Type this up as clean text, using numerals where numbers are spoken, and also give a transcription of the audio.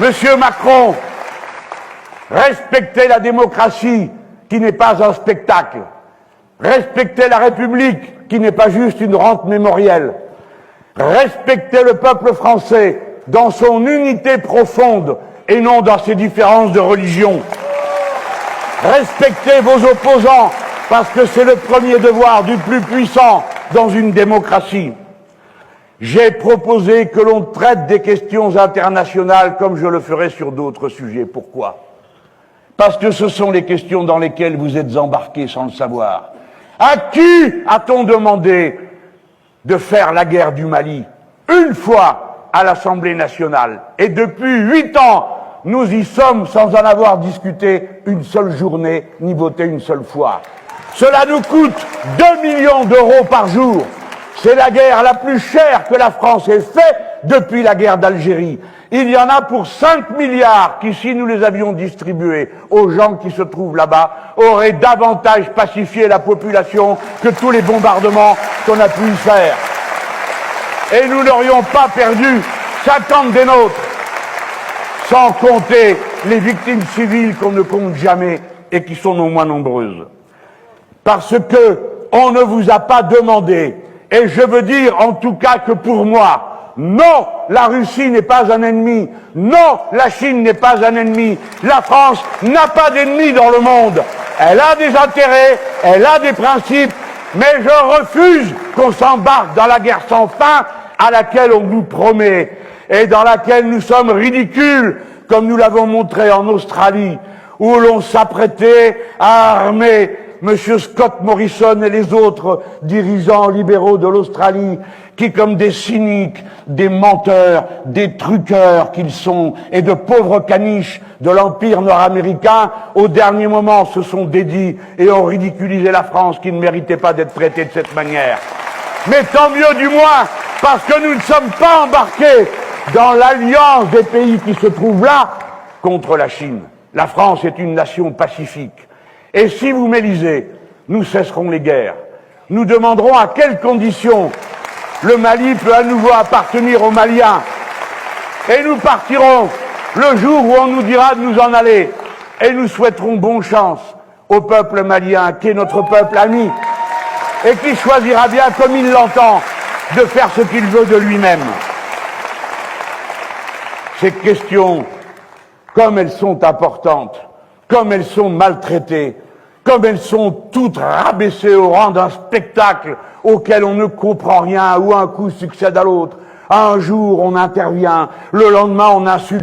Monsieur Macron, respectez la démocratie qui n'est pas un spectacle. Respectez la République qui n'est pas juste une rente mémorielle. Respectez le peuple français dans son unité profonde et non dans ses différences de religion. Respectez vos opposants parce que c'est le premier devoir du plus puissant dans une démocratie. J'ai proposé que l'on traite des questions internationales comme je le ferai sur d'autres sujets. Pourquoi? Parce que ce sont les questions dans lesquelles vous êtes embarqués sans le savoir. À qui a-t-on demandé de faire la guerre du Mali? Une fois à l'Assemblée nationale. Et depuis 8 ans, nous y sommes sans en avoir discuté une seule journée, ni voté une seule fois. Cela nous coûte 2 millions d'euros par jour. C'est la guerre la plus chère que la France ait faite depuis la guerre d'Algérie. Il y en a pour 5 milliards qui, si nous les avions distribués aux gens qui se trouvent là-bas, auraient davantage pacifié la population que tous les bombardements qu'on a pu y faire. Et nous n'aurions pas perdu 50 des nôtres, sans compter les victimes civiles qu'on ne compte jamais et qui sont non moins nombreuses. Parce que on ne vous a pas demandé, et je veux dire en tout cas que pour moi, non, la Russie n'est pas un ennemi. Non, la Chine n'est pas un ennemi. La France n'a pas d'ennemis dans le monde. Elle a des intérêts, elle a des principes, mais je refuse qu'on s'embarque dans la guerre sans fin à laquelle on nous promet et dans laquelle nous sommes ridicules, comme nous l'avons montré en Australie, où l'on s'apprêtait à armer M. Scott Morrison et les autres dirigeants libéraux de l'Australie, qui, comme des cyniques, des menteurs, des truqueurs qu'ils sont, et de pauvres caniches de l'Empire nord-américain, au dernier moment se sont dédits et ont ridiculisé la France qui ne méritait pas d'être traitée de cette manière. Mais tant mieux du moins, parce que nous ne sommes pas embarqués dans l'alliance des pays qui se trouvent là contre la Chine. La France est une nation pacifique. Et si vous m'élisez, nous cesserons les guerres. Nous demanderons à quelles conditions le Mali peut à nouveau appartenir aux Maliens. Et nous partirons le jour où on nous dira de nous en aller. Et nous souhaiterons bonne chance au peuple malien, qui est notre peuple ami, et qui choisira bien, comme il l'entend, de faire ce qu'il veut de lui-même. Ces questions, comme elles sont importantes, comme elles sont maltraitées, comme elles sont toutes rabaissées au rang d'un spectacle auquel on ne comprend rien, où un coup succède à l'autre. Un jour, on intervient, le lendemain, on insulte.